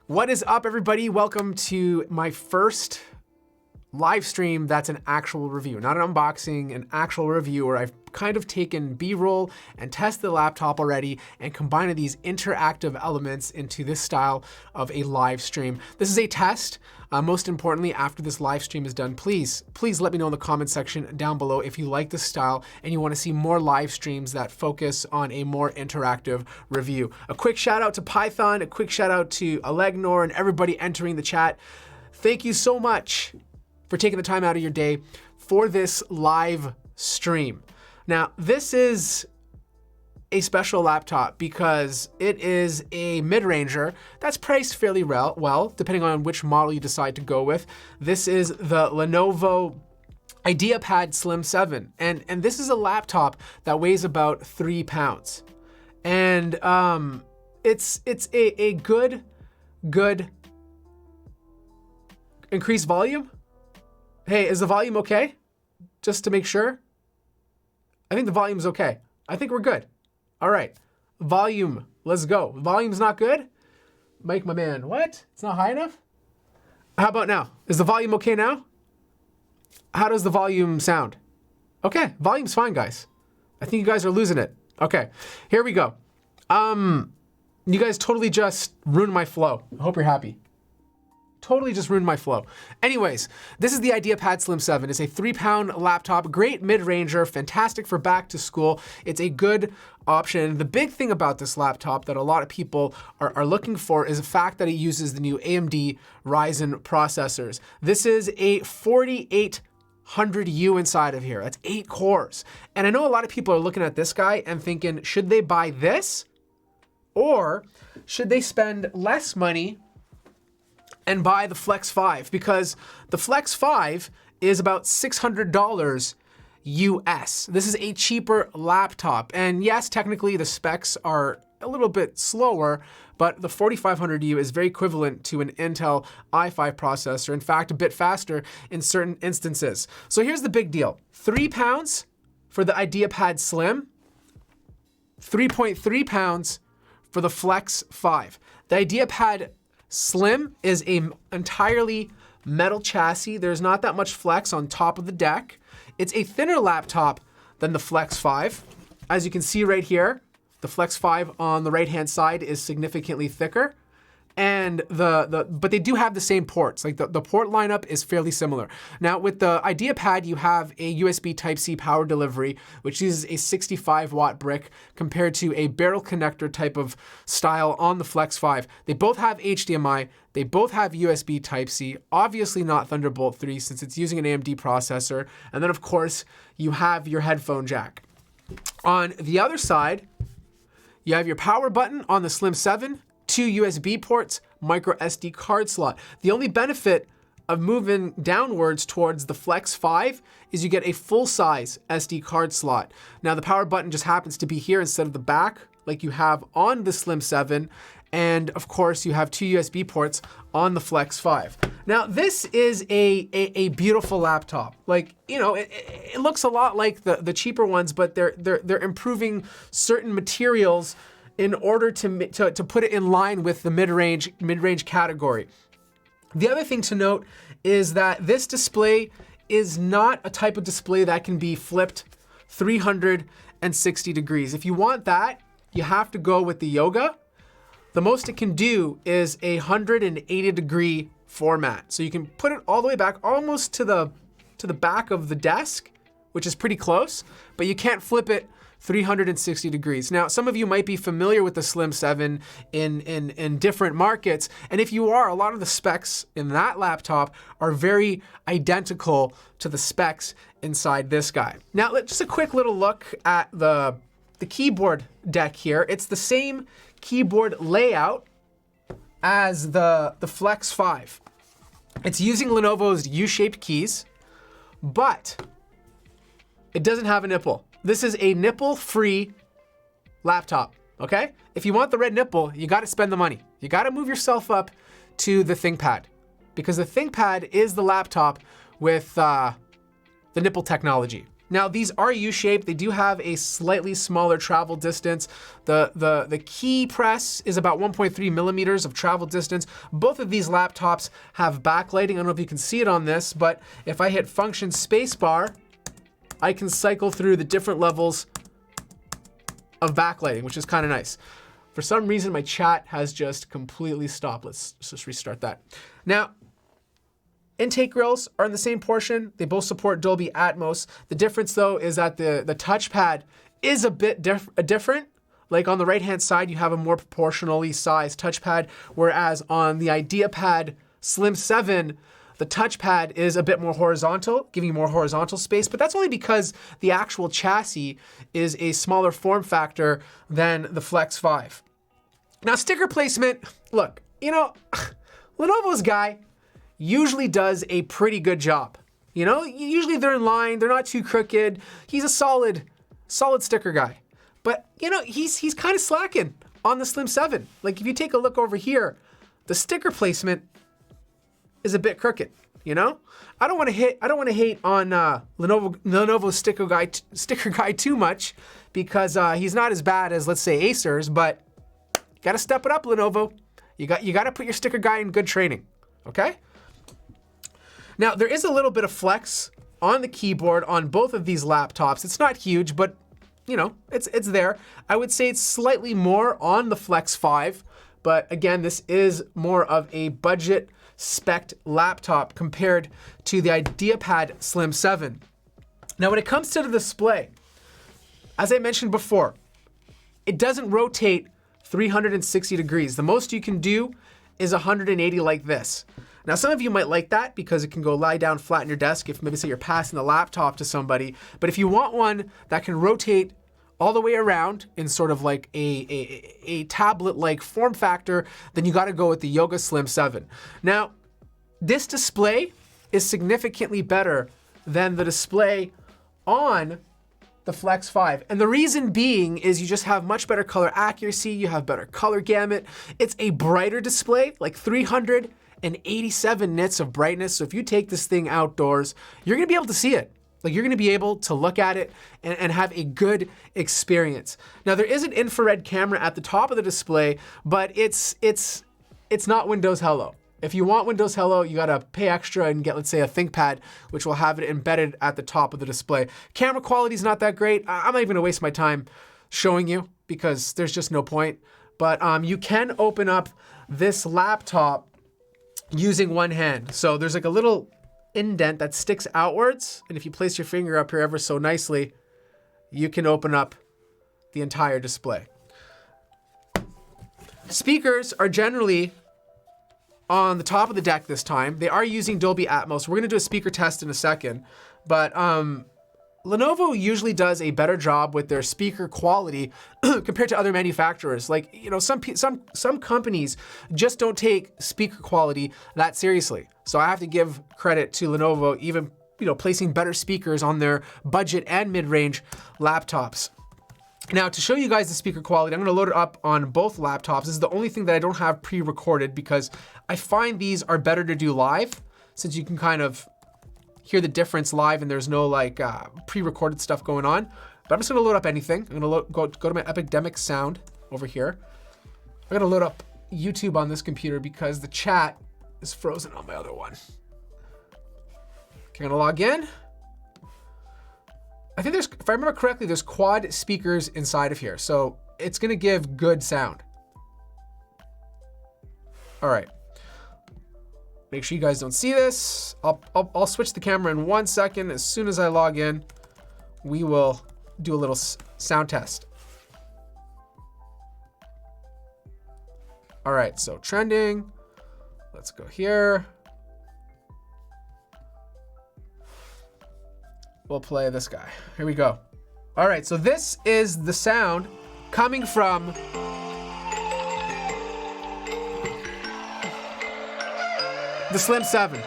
What is up, everybody? Welcome to my first live stream that's an actual review, not an unboxing, an actual review where I've kind of taken B-roll and tested the laptop already and combined these interactive elements into this style of a live stream. This is a test. Most importantly, after this live stream is done, please let me know in the comment section down below if you like this style and you want to see more live streams that focus on a more interactive review. A quick shout out to Python, a quick shout out to Alegnor and everybody entering the chat. Thank you so much for taking the time out of your day for this live stream. Now, this is a special laptop because it is a mid-ranger that's priced fairly well, depending on which model you decide to go with. This is the Lenovo IdeaPad Slim 7, and this is a laptop that weighs about 3 pounds. And it's a good increased volume. Hey, is the volume okay? Just to make sure. I think the volume's okay. I think we're good. All right, volume, let's go. Volume's not good? Mike, my man, what? It's not high enough? How about now? Is the volume okay now? How does the volume sound? Okay, volume's fine, guys. I think you guys are losing it. Okay, here we go. You guys totally just ruined my flow. I hope you're happy. Totally just ruined my flow. Anyways, this is the IdeaPad Slim 7. It's a 3-pound laptop, great mid-ranger, fantastic for back to school. It's a good option. The big thing about this laptop that a lot of people are looking for is the fact that it uses the new AMD Ryzen processors. This is a 4800U inside of here. That's 8 cores. And I know a lot of people are looking at this guy and thinking, should they buy this? Or should they spend less money and buy the Flex 5, because the Flex 5 is about $600 US. This is a cheaper laptop. And yes, technically the specs are a little bit slower, but the 4500U is very equivalent to an Intel i5 processor. In fact, a bit faster in certain instances. So here's the big deal. 3 pounds for the IdeaPad Slim, 3.3 pounds for the Flex 5. The IdeaPad Slim is an entirely metal chassis. There's not that much flex on top of the deck. It's a thinner laptop than the Flex 5. As you can see right here, the Flex 5 on the right-hand side is significantly thicker. And but they do have the same ports. Like the port lineup is fairly similar. Now with the IdeaPad, you have a USB Type-C power delivery, which uses a 65-watt brick compared to a barrel connector type of style on the Flex 5. They both have HDMI. They both have USB Type-C, obviously not Thunderbolt 3 since it's using an AMD processor. And then of course, you have your headphone jack. On the other side, you have your power button on the Slim 7, 2 USB ports, micro SD card slot. The only benefit of moving downwards towards the Flex 5 is you get a full-size SD card slot. Now the power button just happens to be here instead of the back like you have on the Slim 7. And of course you have 2 USB ports on the Flex 5. Now this is a beautiful laptop. Like, you know, it looks a lot like the cheaper ones, but they're improving certain materials in order to put it in line with the mid-range category. The other thing to note is that this display is not a type of display that can be flipped 360 degrees. If you want that, you have to go with the Yoga. The most it can do is a 180-degree format. So you can put it all the way back, almost to the back of the desk, which is pretty close, but you can't flip it 360 degrees. Now, some of you might be familiar with the Slim 7 in different markets. And if you are, a lot of the specs in that laptop are very identical to the specs inside this guy. Now, just a quick little look at the keyboard deck here. It's the same keyboard layout as the Flex 5. It's using Lenovo's U-shaped keys, but it doesn't have a nipple. This is a nipple-free laptop, okay? If you want the red nipple, you gotta spend the money. You gotta move yourself up to the ThinkPad, because the ThinkPad is the laptop with the nipple technology. Now these are U-shaped. They do have a slightly smaller travel distance. The key press is about 1.3 millimeters of travel distance. Both of these laptops have backlighting. I don't know if you can see it on this, but if I hit function spacebar, I can cycle through the different levels of backlighting, which is kind of nice. For some reason, my chat has just completely stopped. Let's just restart that. Now, intake grills are in the same portion. They both support Dolby Atmos. The difference though is that the touchpad is a bit different. Like on the right-hand side, you have a more proportionally sized touchpad, whereas on the IdeaPad Slim 7, the touchpad is a bit more horizontal, giving you more horizontal space, but that's only because the actual chassis is a smaller form factor than the Flex 5. Now, sticker placement, look, you know, Lenovo's guy usually does a pretty good job. You know, usually they're in line, they're not too crooked. He's a solid sticker guy. But, you know, he's kind of slacking on the Slim 7. Like if you take a look over here, the sticker placement is a bit crooked, you know? I don't want to hate on Lenovo's sticker guy too much because he's not as bad as, let's say, Acer's, but you got to step it up, Lenovo. You got to put your sticker guy in good training, okay? Now, there is a little bit of flex on the keyboard on both of these laptops. It's not huge, but you know, it's there. I would say it's slightly more on the Flex 5, but again, this is more of a budget spec'd laptop compared to the IdeaPad Slim 7. Now, when it comes to the display, as I mentioned before, it doesn't rotate 360 degrees. The most you can do is 180 like this. Now, some of you might like that because it can go lie down flat on your desk if maybe say you're passing the laptop to somebody. But if you want one that can rotate all the way around in sort of like a tablet-like form factor, then you gotta go with the Yoga Slim 7. Now, this display is significantly better than the display on the Flex 5. And the reason being is you just have much better color accuracy, you have better color gamut. It's a brighter display, like 387 nits of brightness. So if you take this thing outdoors, you're gonna be able to see it. Like you're gonna be able to look at it and have a good experience. Now there is an infrared camera at the top of the display, but it's not Windows Hello. If you want Windows Hello, you gotta pay extra and get, let's say, a ThinkPad, which will have it embedded at the top of the display. Camera quality is not that great. I'm not even gonna waste my time showing you because there's just no point. But you can open up this laptop using one hand. So there's like a little indent that sticks outwards, and if you place your finger up here ever so nicely, you can open up the entire display. Speakers are generally on the top of the deck this time. They are using Dolby Atmos. We're gonna do a speaker test in a second, but Lenovo usually does a better job with their speaker quality compared to other manufacturers. Like, you know, some companies just don't take speaker quality that seriously. So I have to give credit to Lenovo, even, you know, placing better speakers on their budget and mid-range laptops. Now, to show you guys the speaker quality, I'm gonna load it up on both laptops. This is the only thing that I don't have pre-recorded because I find these are better to do live, since you can kind of hear the difference live and there's no like pre-recorded stuff going on. But I'm just gonna load up anything. I'm gonna go to my Epidemic Sound over here. I'm gonna load up YouTube on this computer because the chat is frozen on my other one. Okay, I'm gonna log in. I think there's, if I remember correctly, there's quad speakers inside of here. So it's gonna give good sound. All right. Make sure you guys don't see this. I'll switch the camera in 1 second. As soon as I log in, we will do a little sound test. All right, so trending. Let's go here. We'll play this guy. Here we go. All right, so this is the sound coming from the Slim 7.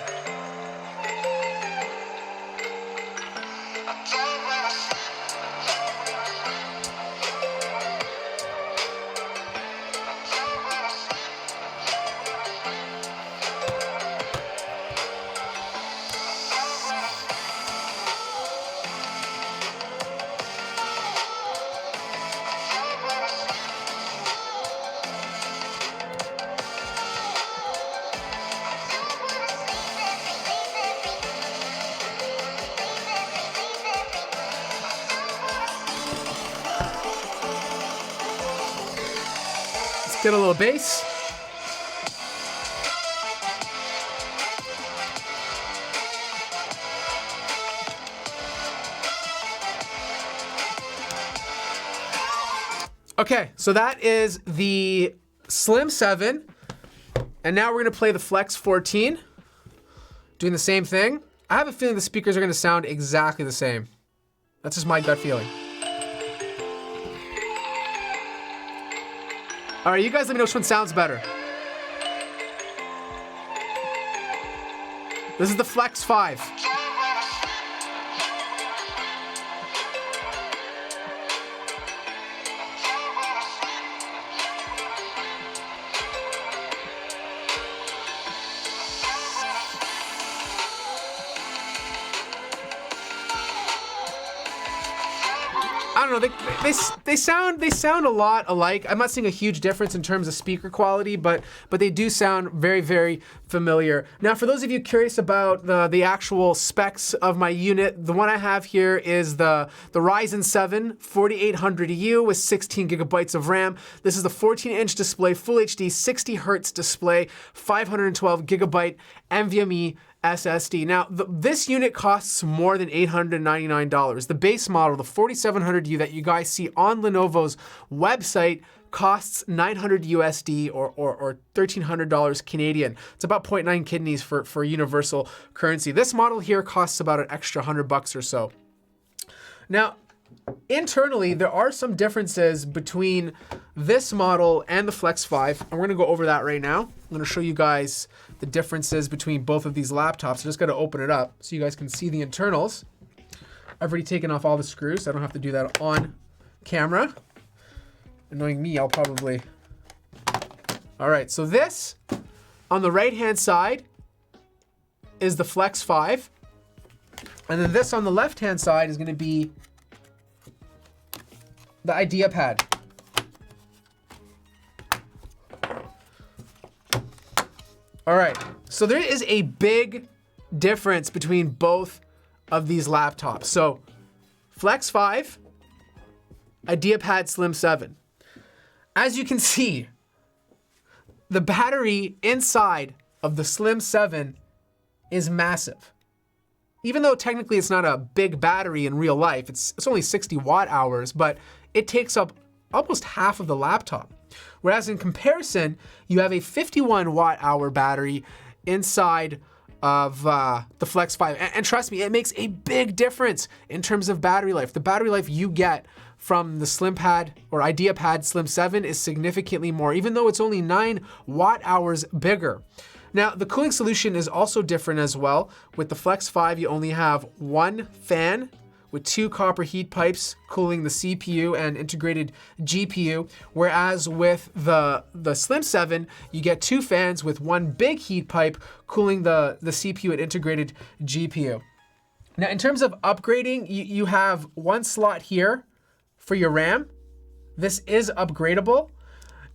get a little bass. Okay, so that is the Slim 7. And now we're gonna play the Flex 14, doing the same thing. I have a feeling the speakers are gonna sound exactly the same. That's just my gut feeling. All right, you guys let me know which one sounds better. This is the Flex 5. I don't know, they sound a lot alike. I'm not seeing a huge difference in terms of speaker quality, but they do sound very, very familiar. Now, for those of you curious about the actual specs of my unit, the one I have here is the Ryzen 7 4800U with 16 gigabytes of RAM. This is the 14-inch display, Full HD, 60 hertz display, 512 gigabyte NVMe SSD. Now, this unit costs more than $899. The base model, the 4700U that you guys see on Lenovo's website, costs $900 USD or $1,300 Canadian. It's about 0.9 kidneys for universal currency. This model here costs about an extra $100 or so. Now, internally, there are some differences between this model and the Flex 5, and we're gonna go over that right now. I'm gonna show you guys the differences between both of these laptops. I just gotta open it up so you guys can see the internals. I've already taken off all the screws, so I don't have to do that on camera. And knowing me, I'll probably... All right, so this, on the right-hand side, is the Flex 5. And then this on the left-hand side is gonna be the IdeaPad. All right, so there is a big difference between both of these laptops. So Flex 5, IdeaPad Slim 7. As you can see, the battery inside of the Slim 7 is massive. Even though technically it's not a big battery in real life, it's only 60 watt hours, but it takes up almost half of the laptop. Whereas in comparison, you have a 51 watt hour battery inside of the Flex 5. And trust me, it makes a big difference in terms of battery life. The battery life you get from the SlimPad or IdeaPad Slim 7 is significantly more, even though it's only 9 watt hours bigger. Now, the cooling solution is also different as well. With the Flex 5, you only have one fan with 2 copper heat pipes cooling the CPU and integrated GPU, whereas with the Slim 7, you get 2 fans with 1 big heat pipe cooling the CPU and integrated GPU. Now, in terms of upgrading, you have 1 slot here for your RAM. This is upgradable.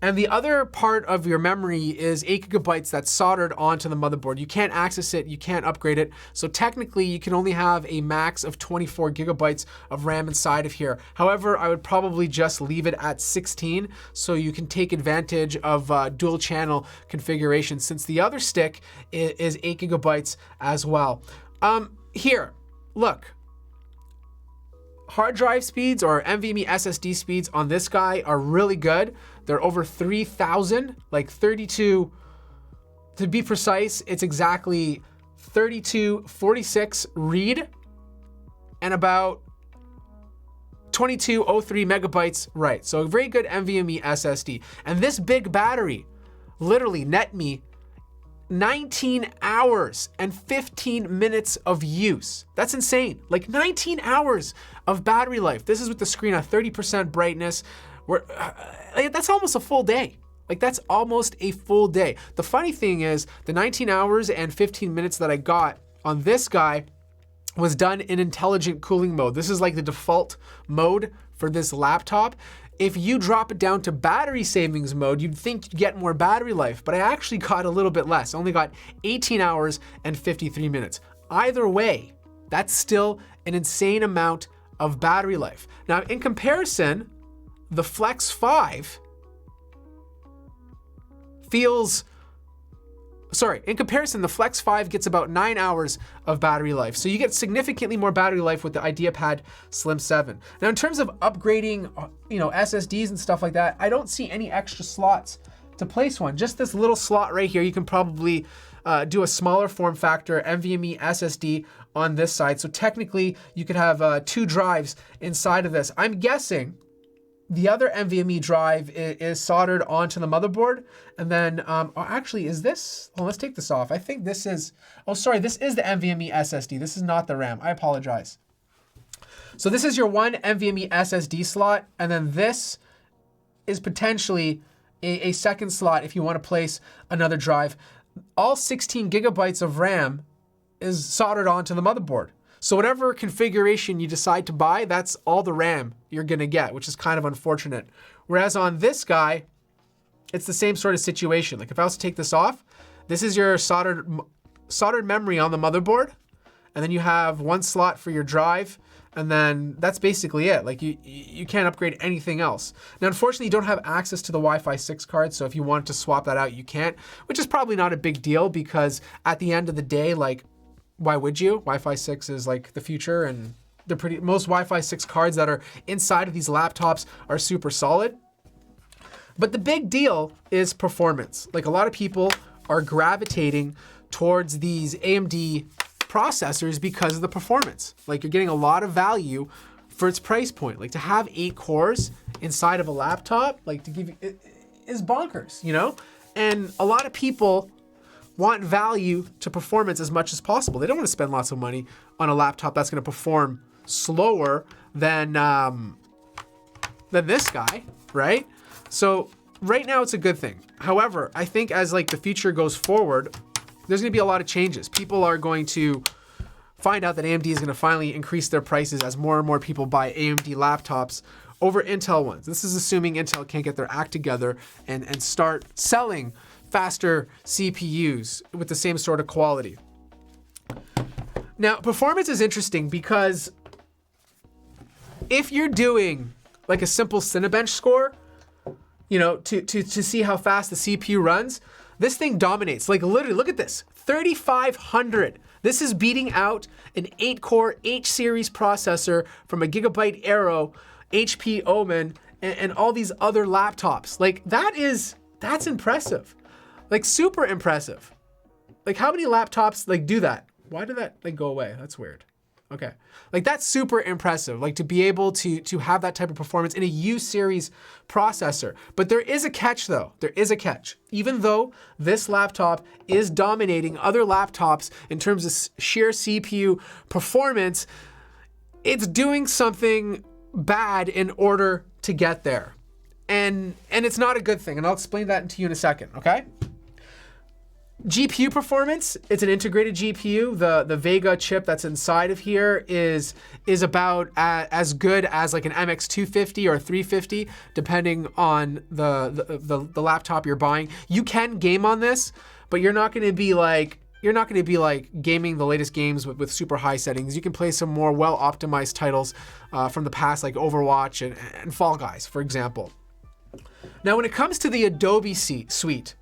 And the other part of your memory is 8 gigabytes that's soldered onto the motherboard. You can't access it, you can't upgrade it. So technically you can only have a max of 24 gigabytes of RAM inside of here. However, I would probably just leave it at 16 so you can take advantage of dual channel configuration, since the other stick is 8 gigabytes as well. Here, look. Hard drive speeds or NVMe SSD speeds on this guy are really good. They're over 3,000, like 32, to be precise, it's exactly 3246 read and about 2203 megabytes write. So a very good NVMe SSD. And this big battery literally net me 19 hours and 15 minutes of use. That's insane. Like 19 hours of battery life. This is with the screen at 30% brightness. That's almost a full day. Like that's almost a full day. The funny thing is the 19 hours and 15 minutes that I got on this guy was done in intelligent cooling mode. This is like the default mode for this laptop. If you drop it down to battery savings mode, you'd think you'd get more battery life, but I actually got a little bit less. I only got 18 hours and 53 minutes. Either way, that's still an insane amount of battery life. Now, in comparison, the Flex 5 feels, sorry, in comparison, the Flex 5 gets about 9 hours of battery life. So you get significantly more battery life with the IdeaPad Slim 7. Now, in terms of upgrading, SSDs and stuff like that, I don't see any extra slots to place one. Just this little slot right here, you can probably do a smaller form factor NVMe SSD on this side. So technically, you could have 2 drives inside of this. I'm guessing the other NVMe drive is soldered onto the motherboard. And then, actually, is this? Well, let's take this off. I think this is, this is the NVMe SSD. This is not the RAM. I apologize. So this is your one NVMe SSD slot. And then this is potentially a second slot if you want to place another drive. All 16 gigabytes of RAM is soldered onto the motherboard. So whatever configuration you decide to buy, that's all the RAM you're gonna get, which is kind of unfortunate. Whereas on this guy, it's the same sort of situation. Like if I was to take this off, this is your soldered memory on the motherboard, and then you have one slot for your drive, and then that's basically it. Like you can't upgrade anything else. Now, unfortunately, you don't have access to the Wi-Fi 6 card, so if you want to swap that out, you can't, which is probably not a big deal because at the end of the day, like, why would you? Wi-Fi 6 is like the future, and most Wi-Fi 6 cards that are inside of these laptops are super solid. But the big deal is performance. Like a lot of people are gravitating towards these AMD processors because of the performance. Like you're getting a lot of value for its price point. Like to have 8 cores inside of a laptop, like to give you, it is bonkers, And a lot of people want value to performance as much as possible. They don't want to spend lots of money on a laptop that's going to perform slower than this guy, right? So right now it's a good thing. However, I think as like the future goes forward, there's going to be a lot of changes. People are going to find out that AMD is going to finally increase their prices as more and more people buy AMD laptops over Intel ones. This is assuming Intel can't get their act together and start selling faster CPUs with the same sort of quality. Now, performance is interesting because if you're doing like a simple Cinebench score, to see how fast the CPU runs, this thing dominates. Like literally, look at this, 3,500. This is beating out an 8-core H-series processor from a Gigabyte Aero, HP Omen, and all these other laptops. Like that's impressive. Like super impressive. Like how many laptops like do that? Why did that like go away? That's weird. Okay. Like that's super impressive. Like to be able to have that type of performance in a U-series processor. But there is a catch though. There is a catch. Even though this laptop is dominating other laptops in terms of sheer CPU performance, it's doing something bad in order to get there. And it's not a good thing. And I'll explain that to you in a second, okay? GPU performance, it's an integrated GPU. The Vega chip that's inside of here is about as good as like an MX250 or 350, depending on the laptop you're buying. You can game on this, but you're not going to be like gaming the latest games with super high settings. You can play some more well-optimized titles from the past, like Overwatch and Fall Guys, for example. Now, when it comes to the Adobe suite,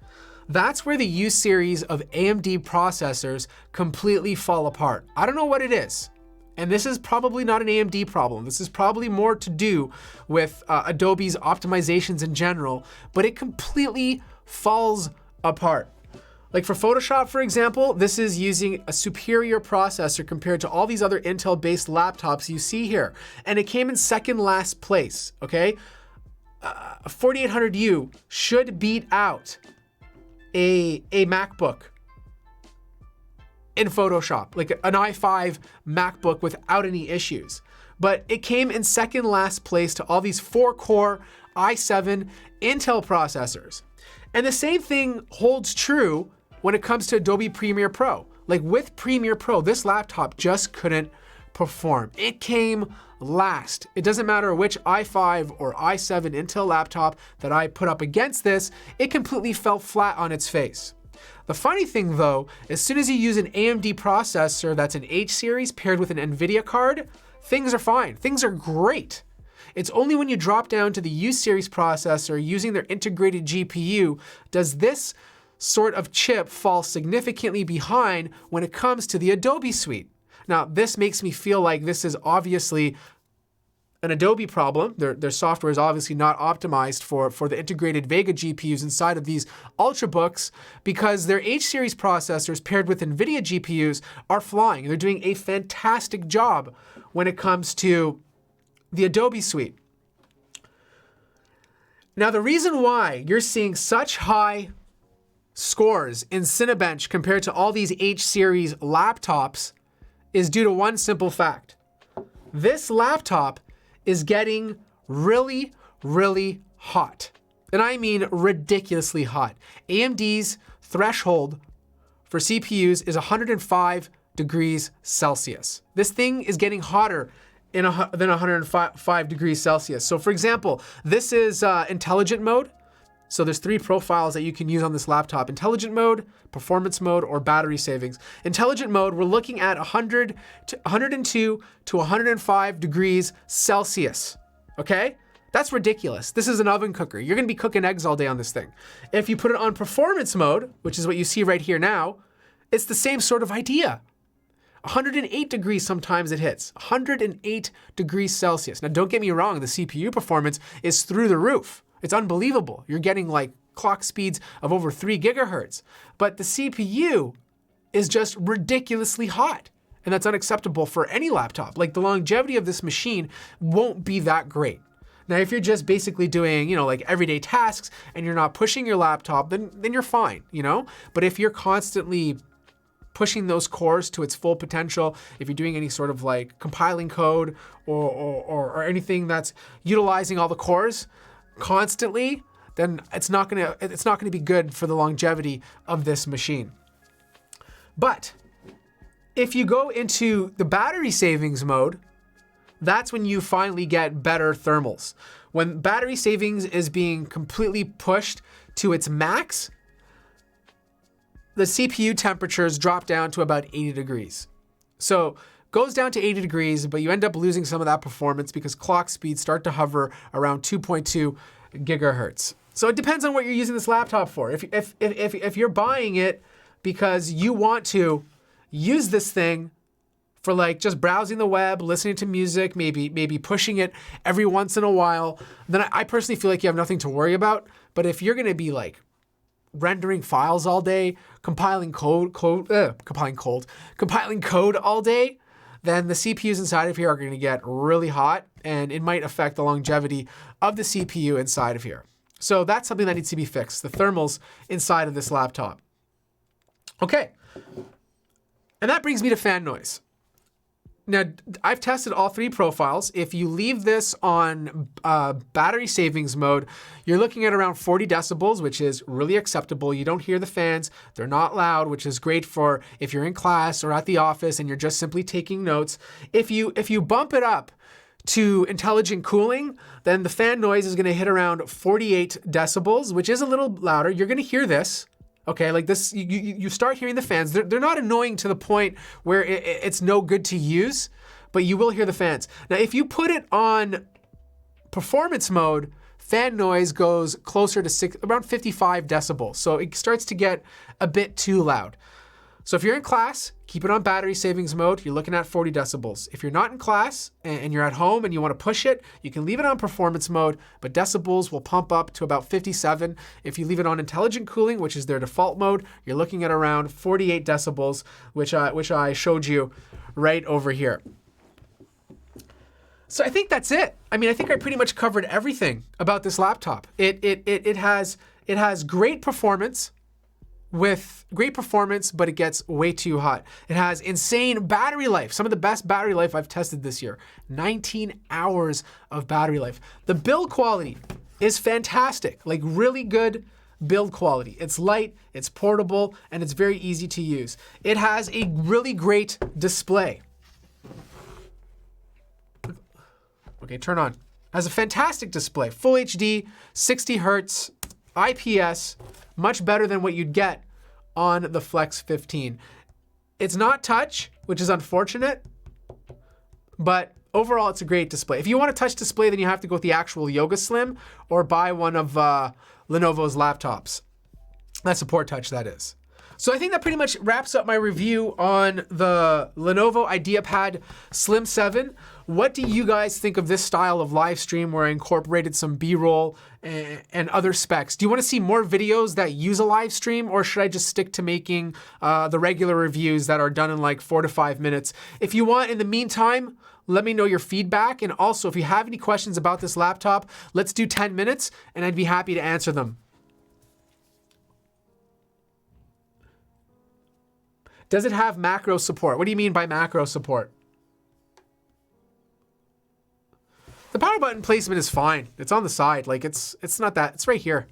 that's where the U-series of AMD processors completely fall apart. I don't know what it is. And this is probably not an AMD problem. This is probably more to do with Adobe's optimizations in general, but it completely falls apart. Like for Photoshop, for example, this is using a superior processor compared to all these other Intel-based laptops you see here. And it came in second last place, okay? 4800U should beat out a MacBook in Photoshop, like an i5 MacBook without any issues. But it came in second last place to all these 4-core i7 Intel processors. And the same thing holds true when it comes to Adobe Premiere Pro. Like with Premiere Pro, this laptop just couldn't perform. It came last. It doesn't matter which i5 or i7 Intel laptop that I put up against this, it completely fell flat on its face. The funny thing though, as soon as you use an AMD processor that's an H series paired with an NVIDIA card, things are fine. Things are great. It's only when you drop down to the U series processor using their integrated GPU does this sort of chip falls significantly behind when it comes to the Adobe suite. Now, this makes me feel like this is obviously an Adobe problem. Their software is obviously not optimized for the integrated Vega GPUs inside of these Ultrabooks, because their H-series processors paired with NVIDIA GPUs are flying. They're doing a fantastic job when it comes to the Adobe suite. Now, the reason why you're seeing such high scores in Cinebench compared to all these H-series laptops is due to one simple fact. This laptop is getting really, really hot. And I mean ridiculously hot. AMD's threshold for CPUs is 105 degrees Celsius. This thing is getting hotter than 105 degrees Celsius. So for example, this is intelligent mode. So there's 3 profiles that you can use on this laptop: intelligent mode, performance mode, or battery savings. Intelligent mode, we're looking at 102 to 105 degrees Celsius, okay? That's ridiculous. This is an oven cooker. You're gonna be cooking eggs all day on this thing. If you put it on performance mode, which is what you see right here now, it's the same sort of idea. 108 degrees sometimes it hits, 108 degrees Celsius. Now don't get me wrong, the CPU performance is through the roof. It's unbelievable. You're getting like clock speeds of over 3 gigahertz, but the CPU is just ridiculously hot. And that's unacceptable for any laptop. Like, the longevity of this machine won't be that great. Now, if you're just basically doing, like everyday tasks and you're not pushing your laptop, then you're fine, But if you're constantly pushing those cores to its full potential, if you're doing any sort of like compiling code or anything that's utilizing all the cores constantly, then it's not gonna be good for the longevity of this machine. But if you go into the battery savings mode, that's when you finally get better thermals. When battery savings is being completely pushed to its max, the CPU temperatures drop down to about 80 degrees. So goes down to 80 degrees, but you end up losing some of that performance because clock speeds start to hover around 2.2 gigahertz. So it depends on what you're using this laptop for. If you're buying it because you want to use this thing for like just browsing the web, listening to music, maybe pushing it every once in a while, then I personally feel like you have nothing to worry about. But if you're gonna be like rendering files all day, compiling code all day, then the CPUs inside of here are gonna get really hot, and it might affect the longevity of the CPU inside of here. So that's something that needs to be fixed, the thermals inside of this laptop. Okay, and that brings me to fan noise. Now, I've tested all 3 profiles. If you leave this on battery savings mode, you're looking at around 40 decibels, which is really acceptable. You don't hear the fans. They're not loud, which is great for if you're in class or at the office and you're just simply taking notes. If you bump it up to intelligent cooling, then the fan noise is gonna hit around 48 decibels, which is a little louder. You're gonna hear this. Okay, like this, you start hearing the fans. They're not annoying to the point where it's no good to use, but you will hear the fans. Now, if you put it on performance mode, fan noise goes closer to around 55 decibels. So it starts to get a bit too loud. So if you're in class, keep it on battery savings mode. You're looking at 40 decibels. If you're not in class and you're at home and you want to push it, you can leave it on performance mode, but decibels will pump up to about 57. If you leave it on intelligent cooling, which is their default mode, you're looking at around 48 decibels, which I showed you right over here. So I think that's it. I mean, I think I pretty much covered everything about this laptop. It has great performance. But it gets way too hot. It has insane battery life, some of the best battery life I've tested this year. 19 hours of battery life. The build quality is fantastic, like really good build quality. It's light, it's portable, and it's very easy to use. It has a really great display. Okay, turn on. It has a fantastic display, full HD, 60 hertz, IPS, much better than what you'd get on the Flex 15. It's not touch, which is unfortunate, but overall it's a great display. If you want a touch display, then you have to go with the actual Yoga Slim or buy one of Lenovo's laptops. That support touch, that is. So I think that pretty much wraps up my review on the Lenovo IdeaPad Slim 7. What do you guys think of this style of live stream where I incorporated some B-roll and other specs? Do you want to see more videos that use a live stream, or should I just stick to making the regular reviews that are done in like 4 to 5 minutes? If you want, in the meantime, let me know your feedback. And also, if you have any questions about this laptop, let's do 10 minutes and I'd be happy to answer them. Does it have macro support? What do you mean by macro support? The power button placement is fine. It's on the side. Like it's not that. It's right here.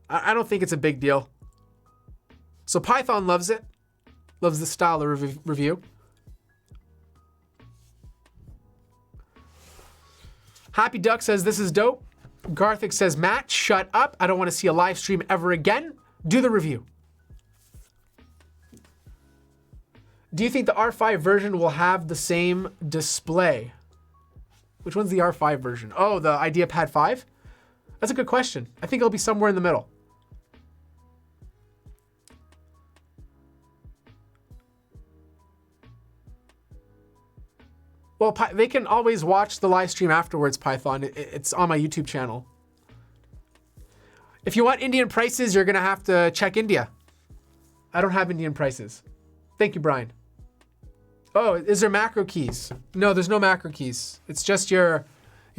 I don't think it's a big deal. So Python loves it. Loves the style of review. Happy Duck says this is dope. Garthik says, Matt, shut up. I don't want to see a live stream ever again. Do the review. Do you think the R5 version will have the same display? Which one's the R5 version? Oh, the IdeaPad 5? That's a good question. I think it'll be somewhere in the middle. Well, they can always watch the live stream afterwards, Python. It's on my YouTube channel. If you want Indian prices, you're going to have to check India. I don't have Indian prices. Thank you, Brian. Oh, is there macro keys? No, there's no macro keys. It's just your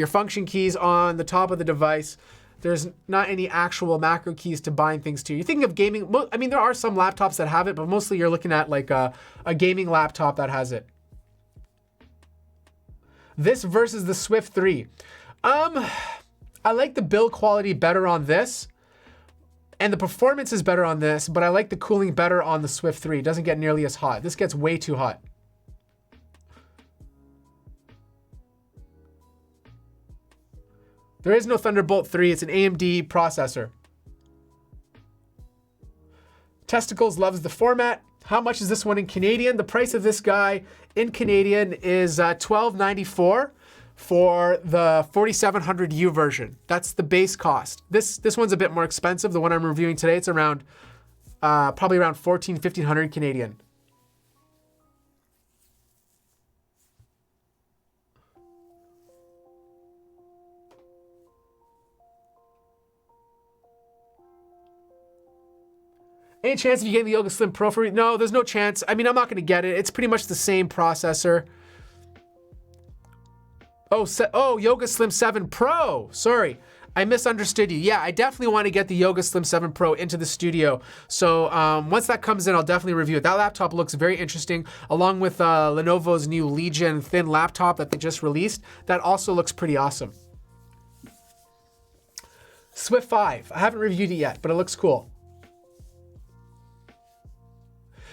function keys on the top of the device. There's not any actual macro keys to bind things to. You're thinking of gaming. I mean, there are some laptops that have it, but mostly you're looking at like a gaming laptop that has it. This versus the Swift 3. I like the build quality better on this. And the performance is better on this, but I like the cooling better on the Swift 3. It doesn't get nearly as hot. This gets way too hot. There is no Thunderbolt 3. It's an AMD processor. Testicles loves the format. How much is this one in Canadian? The price of this guy in Canadian is $12.94 for the 4700U version. That's the base cost. This one's a bit more expensive. The one I'm reviewing today, it's around probably around $1,400-1,500 Canadian. Any chance of you getting the Yoga Slim Pro for? No, there's no chance. I mean, I'm not going to get it. It's pretty much the same processor. Oh, Yoga Slim 7 Pro. Sorry, I misunderstood you. Yeah, I definitely want to get the Yoga Slim 7 Pro into the studio. So once that comes in, I'll definitely review it. That laptop looks very interesting, along with Lenovo's new Legion thin laptop that they just released. That also looks pretty awesome. Swift 5. I haven't reviewed it yet, but it looks cool.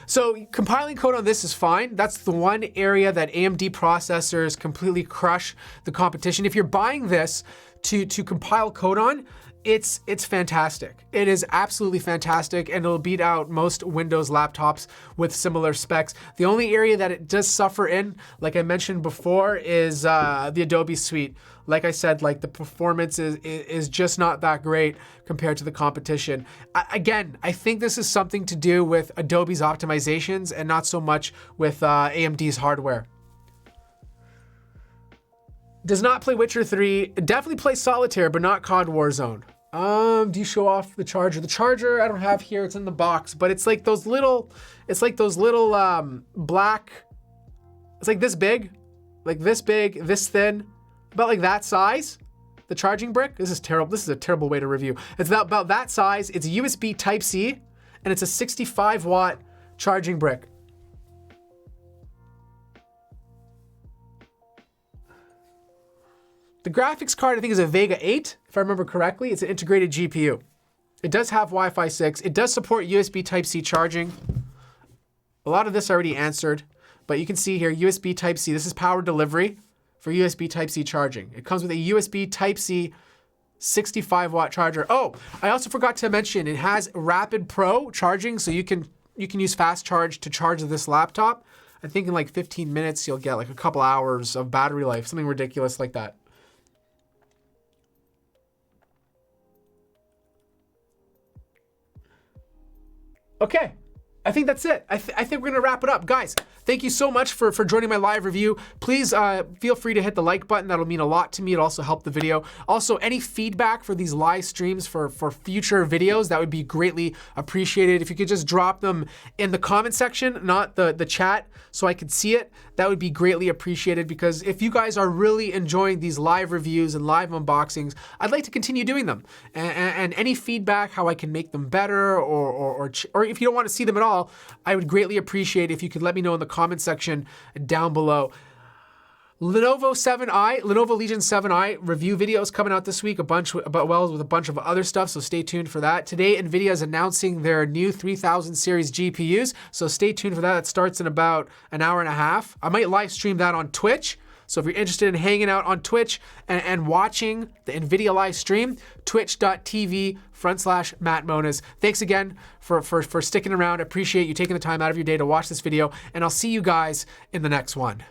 So compiling code on this is fine. That's the one area that AMD processors completely crush the competition. If you're buying this to compile code on, it's fantastic. It is absolutely fantastic, and it'll beat out most Windows laptops with similar specs. The only area that it does suffer in, like I mentioned before, is the Adobe suite. Like I said, like the performance is just not that great compared to the competition. Again, I think this is something to do with Adobe's optimizations and not so much with AMD's hardware. Does not play Witcher 3. Definitely plays Solitaire, but not COD Warzone. Do you show off the charger? The charger I don't have here. It's in the box, but it's like those little, black, it's like this big, this thin, about like that size. The charging brick. This is terrible. This is a terrible way to review. It's about that size. It's USB Type-C, and it's a 65-watt charging brick. The graphics card, I think, is a Vega 8, if I remember correctly. It's an integrated GPU. It does have Wi-Fi 6. It does support USB Type-C charging. A lot of this I already answered, but you can see here, USB Type-C. This is power delivery for USB Type-C charging. It comes with a USB Type-C 65-watt charger. Oh, I also forgot to mention, it has Rapid Pro charging, so you can use fast charge to charge this laptop. I think in like 15 minutes, you'll get like a couple hours of battery life, something ridiculous like that. Okay. I think that's it. I think we're gonna wrap it up. Guys, thank you so much for joining my live review. Please feel free to hit the like button. That'll mean a lot to me. It'll also help the video. Also, any feedback for these live streams for future videos, that would be greatly appreciated. If you could just drop them in the comment section, not the chat, so I could see it, that would be greatly appreciated, because if you guys are really enjoying these live reviews and live unboxings, I'd like to continue doing them. And any feedback, how I can make them better, or if you don't want to see them at all, I would greatly appreciate if you could let me know in the comment section down below. Lenovo Legion 7i review videos coming out this week, with a bunch of other stuff, so stay tuned for that. Today, NVIDIA is announcing their new 3000 series GPUs, so stay tuned for that. It starts in about an hour and a half. I might live stream that on Twitch. So if you're interested in hanging out on Twitch and watching the NVIDIA live stream, twitch.tv/Matt Monas. Thanks again for sticking around. I appreciate you taking the time out of your day to watch this video, and I'll see you guys in the next one.